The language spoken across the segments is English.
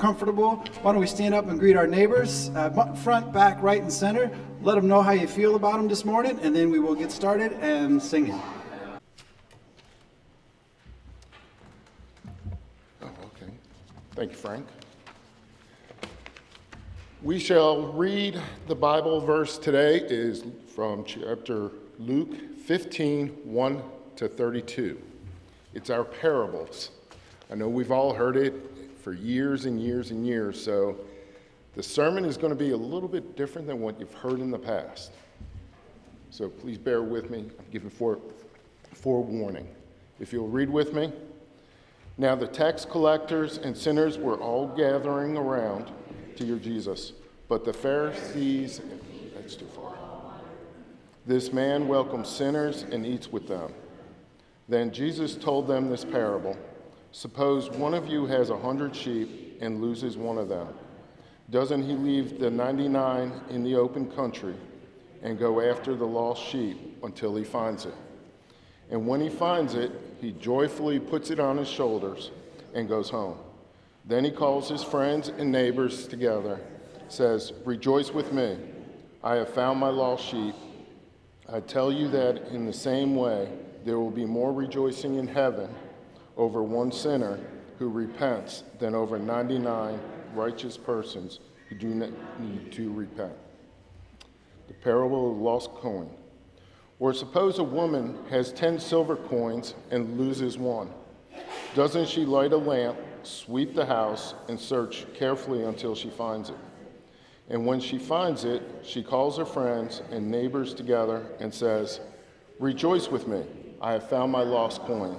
comfortable, why don't we stand up and greet our neighbors, front, back, right, and center. Let them know how you feel about them this morning, and then we will get started and singing. Okay. Thank you, Frank. We shall read the Bible verse today is from chapter Luke 15, 1 to 32. It's our parables. I know we've all heard it for years and years and years, so the sermon is going to be a little bit different than what you've heard in the past. So please bear with me. I'm giving forewarning. If you'll read with me. Now the tax collectors and sinners were all gathering around to hear Jesus, but the Pharisees, that's too far. This man welcomes sinners and eats with them. Then Jesus told them this parable. Suppose one of you has 100 sheep and loses one of them. Doesn't he leave the 99 in the open country and go after the lost sheep until he finds it? And when he finds it, he joyfully puts it on his shoulders and goes home. Then he calls his friends and neighbors together, says, "Rejoice with me, I have found my lost sheep." I tell you that in the same way, there will be more rejoicing in heaven over one sinner who repents than over 99 righteous persons who do not need to repent. The parable of the lost coin. Or suppose a woman has 10 silver coins and loses one. Doesn't she light a lamp, sweep the house, and search carefully until she finds it? And when she finds it, she calls her friends and neighbors together and says, "Rejoice with me, I have found my lost coin."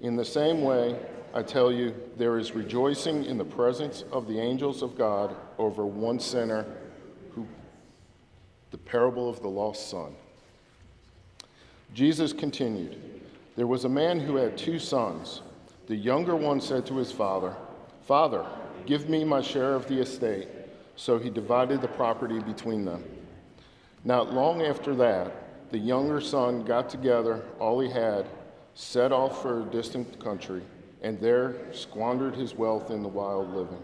In the same way, I tell you, there is rejoicing in the presence of the angels of God over one sinner who, the parable of the lost son. Jesus continued, there was a man who had 2 sons. The younger one said to his father, "Father, give me my share of the estate." So he divided the property between them. Not long after that, the younger son got together all he had, set off for a distant country, and there squandered his wealth in the wild living.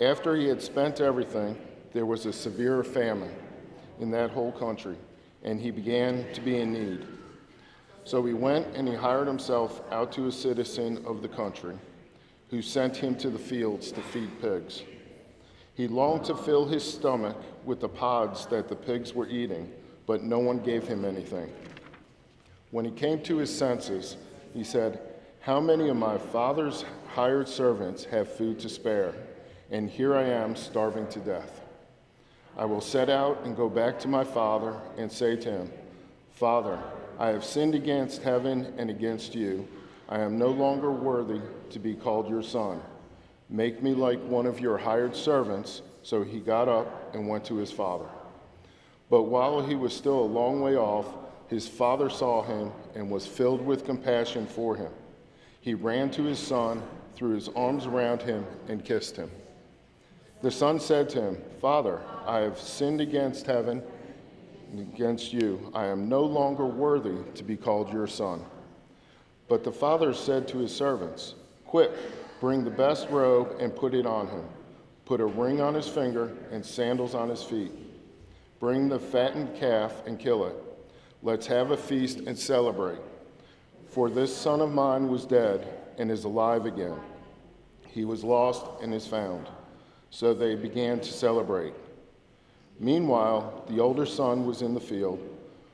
After he had spent everything, there was a severe famine in that whole country, and he began to be in need. So he went and he hired himself out to a citizen of the country, who sent him to the fields to feed pigs. He longed to fill his stomach with the pods that the pigs were eating, but no one gave him anything. When he came to his senses, he said, "How many of my father's hired servants have food to spare, and here I am starving to death? I will set out and go back to my father and say to him, 'Father, I have sinned against heaven and against you. I am no longer worthy to be called your son. Make me like one of your hired servants.' So he got up and went to his father. But while he was still a long way off, his father saw him and was filled with compassion for him. He ran to his son, threw his arms around him, and kissed him. The son said to him, 'Father, I have sinned against heaven and against you. I am no longer worthy to be called your son.' But the father said to his servants, 'Quick, bring the best robe and put it on him. Put a ring on his finger and sandals on his feet. Bring the fattened calf and kill it. Let's have a feast and celebrate. For this son of mine was dead and is alive again. He was lost and is found.' So they began to celebrate. Meanwhile, the older son was in the field.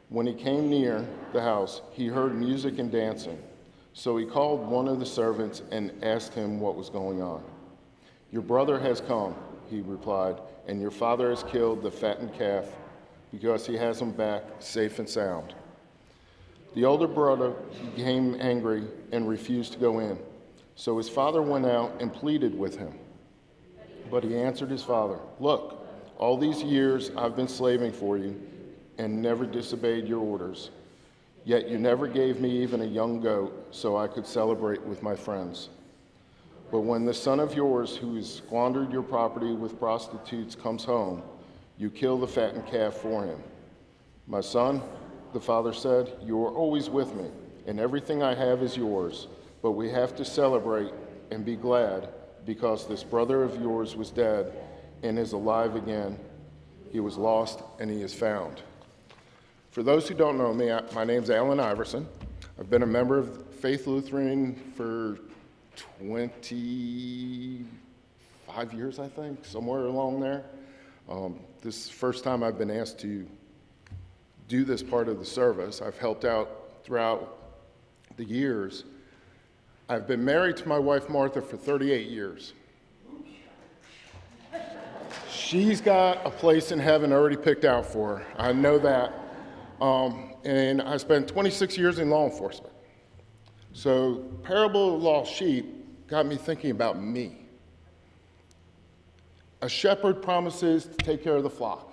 When he came near the house, he heard music and dancing. So he called one of the servants and asked him what was going on. 'Your brother has come,' he replied, 'and your father has killed the fattened calf because he has him back safe and sound.' The older brother became angry and refused to go in. So his father went out and pleaded with him. But he answered his father, 'Look, all these years I've been slaving for you and never disobeyed your orders. Yet you never gave me even a young goat so I could celebrate with my friends. But when the son of yours who has squandered your property with prostitutes comes home, you kill the fattened calf for him.' 'My son,' the father said, 'you are always with me, and everything I have is yours. But we have to celebrate and be glad because this brother of yours was dead and is alive again. He was lost and he is found. For those who don't know me, my name's Allan Iverson. I've been a member of Faith Lutheran for 25 years, I think, somewhere along there. This is the first time I've been asked to do this part of the service. I've helped out throughout the years. I've been married to my wife, Martha, for 38 years. She's got a place in heaven already picked out for her. I know that. And I spent 26 years in law enforcement. So Parable of the Lost Sheep got me thinking about me. A shepherd promises to take care of the flock,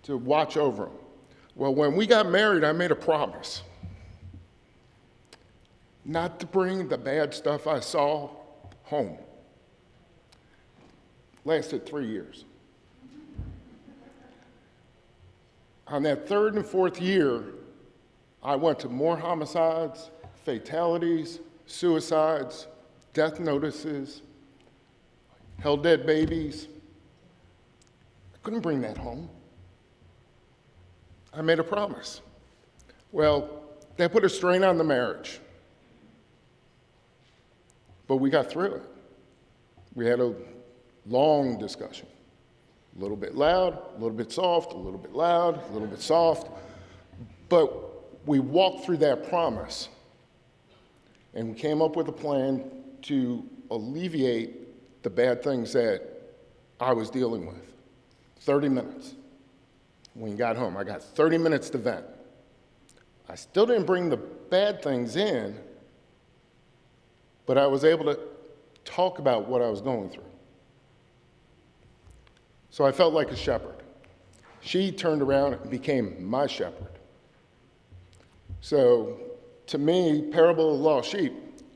to watch over them. Well, when we got married, I made a promise not to bring the bad stuff I saw home. Lasted 3 years. On that third and fourth year, I went to more homicides, fatalities, suicides, death notices, held dead babies. I couldn't bring that home. I made a promise. Well, that put a strain on the marriage. But we got through it. We had a long discussion. A little bit loud, a little bit soft, a little bit loud, a little bit soft. But we walked through that promise, and we came up with a plan to alleviate the bad things that I was dealing with. 30 minutes. When you got home, I got 30 minutes to vent. I still didn't bring the bad things in, but I was able to talk about what I was going through. So I felt like a shepherd. She turned around and became my shepherd. So to me, Parable of the Lost Sheep,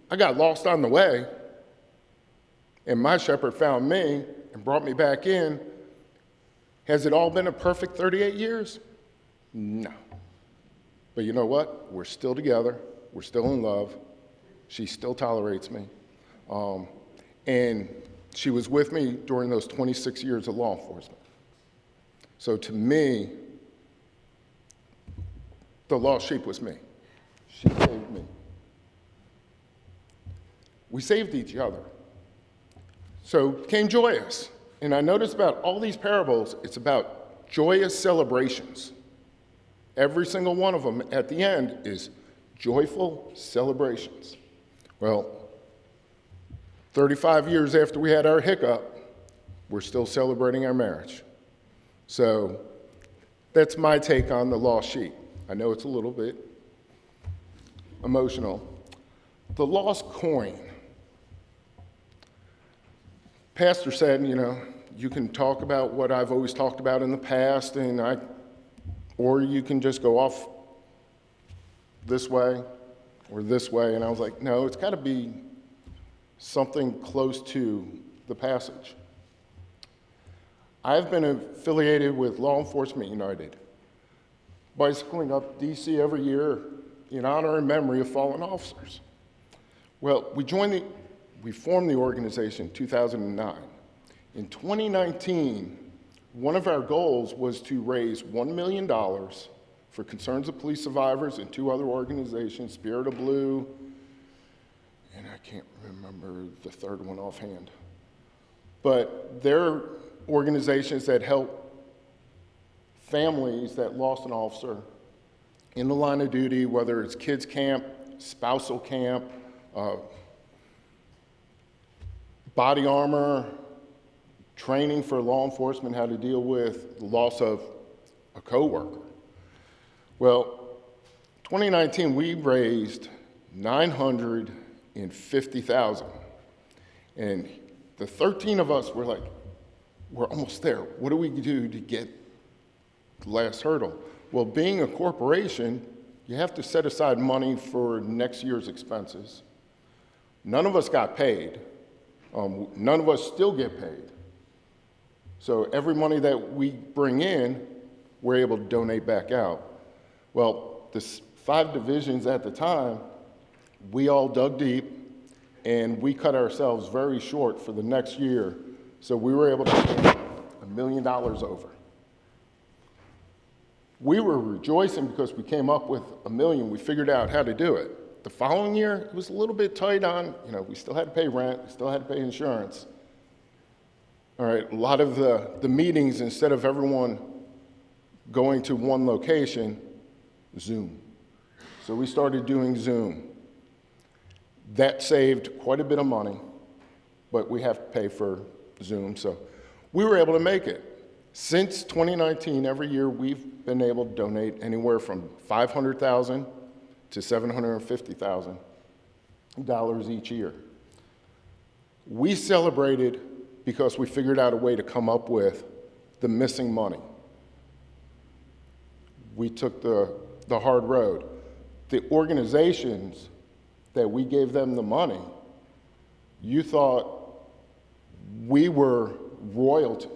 I got lost on the way, and my shepherd found me and brought me back in. Has it all been a perfect 38 years? No. But you know what? We're still together. We're still in love. She still tolerates me. And she was with me during those 26 years of law enforcement. So to me, the lost sheep was me. She saved me. We saved each other. So it became joyous. And I noticed about all these parables, it's about joyous celebrations. Every single one of them at the end is joyful celebrations. Well, 35 years after we had our hiccup, we're still celebrating our marriage. So that's my take on the lost sheep. I know it's a little bit emotional. The lost coin. Pastor said, you can talk about what I've always talked about in the past, or you can just go off this way or this way. And I was like, no, it's got to be something close to the passage. I've been affiliated with Law Enforcement United, bicycling up DC every year in honor and memory of fallen officers. Well, we formed the organization in 2009. In 2019, one of our goals was to raise $1 million for Concerns of Police Survivors and 2 other organizations, Spirit of Blue, and I can't remember the third one offhand. But they're organizations that help families that lost an officer in the line of duty, whether it's kids camp, spousal camp, body armor, training for law enforcement, how to deal with the loss of a coworker. Well, 2019, we raised $950,000. And the 13 of us were like, we're almost there. What do we do to get the last hurdle? Well, being a corporation, you have to set aside money for next year's expenses. None of us got paid. None of us still get paid. So every money that we bring in, we're able to donate back out. Well, the 5 divisions at the time, we all dug deep, and we cut ourselves very short for the next year, so we were able to pay $1 million over. We were rejoicing because we came up with $1 million. We figured out how to do it. The following year, it was a little bit tight on, we still had to pay rent, we still had to pay insurance. All right, a lot of the meetings, instead of everyone going to one location, Zoom. So we started doing Zoom. That saved quite a bit of money, but we have to pay for Zoom, so we were able to make it. Since 2019, every year we've been able to donate anywhere from $500,000 to $750,000 each year. We celebrated because we figured out a way to come up with the missing money. We took the hard road. The organizations that we gave them the money, you thought we were royalty,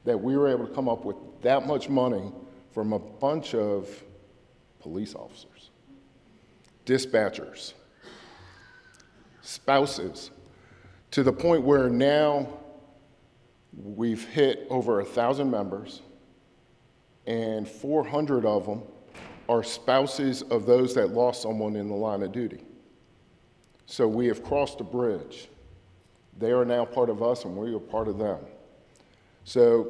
that we were able to come up with that much money from a bunch of police officers, dispatchers, spouses, to the point where now we've hit over 1,000 members, and 400 of them are spouses of those that lost someone in the line of duty. So we have crossed a bridge. They are now part of us, and we are part of them. So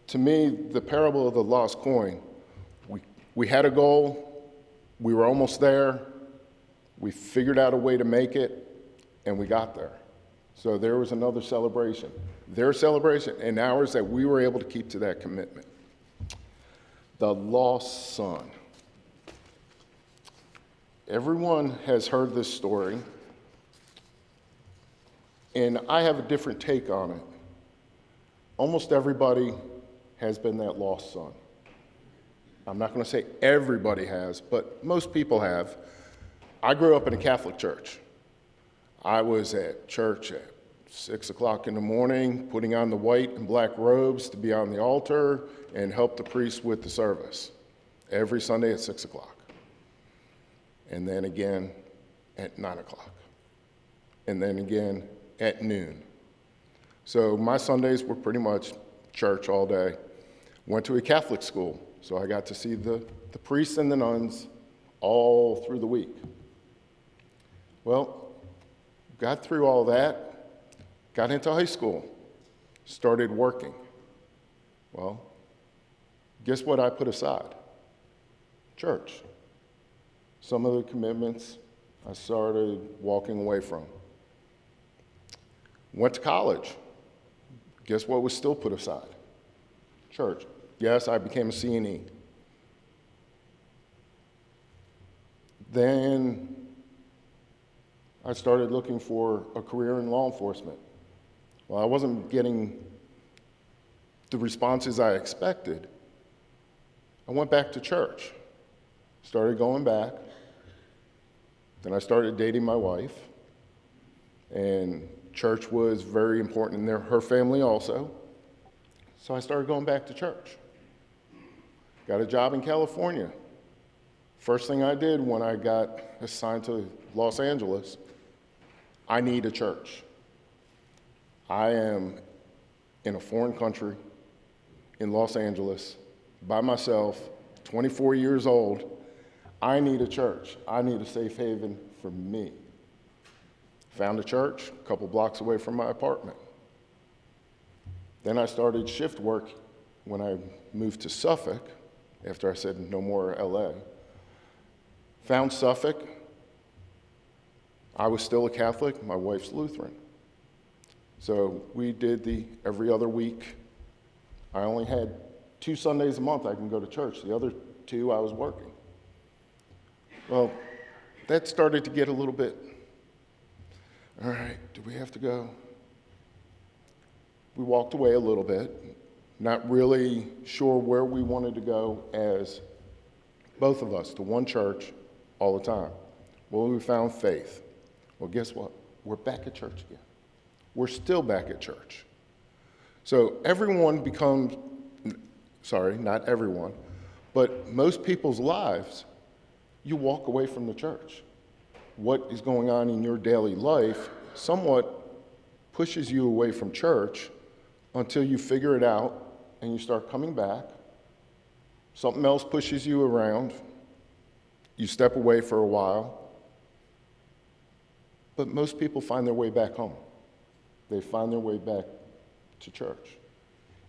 to me, the parable of the lost coin, we had a goal, we were almost there, we figured out a way to make it, and we got there. So there was another celebration. Their celebration and ours, that we were able to keep to that commitment. The lost son. Everyone has heard this story, and I have a different take on it. Almost everybody has been that lost son. I'm not going to say everybody has, but most people have. I grew up in a Catholic church. I was at church at 6 o'clock in the morning, putting on the white and black robes to be on the altar and help the priest with the service every Sunday at 6 o'clock. And then again at 9 o'clock. And then again at noon. So my Sundays were pretty much church all day. Went to a Catholic school, so I got to see the priests and the nuns all through the week. Well, got through all that, got into high school, started working. Well, guess what I put aside? Church. Some of the commitments I started walking away from. Went to college. Guess what was still put aside? Church. Yes, I became a C&E. Then I started looking for a career in law enforcement. Well, I wasn't getting the responses I expected. I went back to church, started going back. Then I started dating my wife, and church was very important in her family also. So I started going back to church. Got a job in California. First thing I did when I got assigned to Los Angeles, I need a church. I am in a foreign country in Los Angeles by myself, 24 years old. I need a church. I need a safe haven for me. Found a church a couple blocks away from my apartment. Then I started shift work when I moved to Suffolk, after I said no more LA. Found Suffolk. I was still a Catholic, my wife's Lutheran. So we did the every other week. I only had 2 Sundays a month I can go to church. The other 2 I was working. Well, that started to get a little bit, all right, do we have to go? We walked away a little bit, not really sure where we wanted to go as both of us to one church all the time. Well, we found faith. Well, guess what? We're back at church again. We're still back at church. So everyone becomes, sorry, not everyone, but most people's lives, you walk away from the church. What is going on in your daily life somewhat pushes you away from church until you figure it out and you start coming back. Something else pushes you around. You step away for a while. But most people find their way back home. They find their way back to church.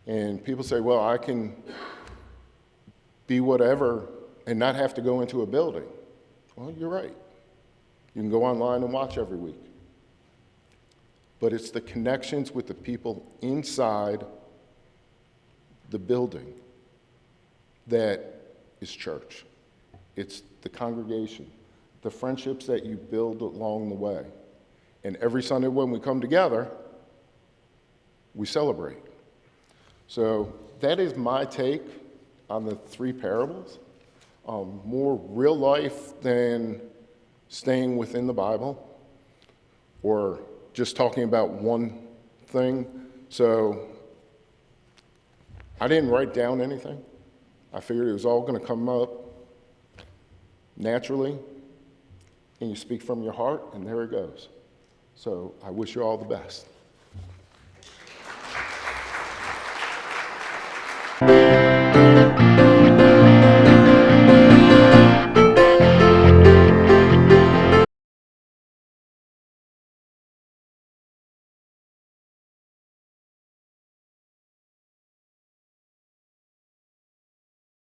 And people say, well, I can be whatever and not have to go into a building. Well, you're right. You can go online and watch every week. But it's the connections with the people inside the building that is church. It's the congregation, the friendships that you build along the way. And every Sunday when we come together, we celebrate. So that is my take on the three parables. More real life than staying within the Bible or just talking about one thing. So I didn't write down anything. I figured it was all going to come up naturally, and you speak from your heart, and there it goes. So I wish you all the best.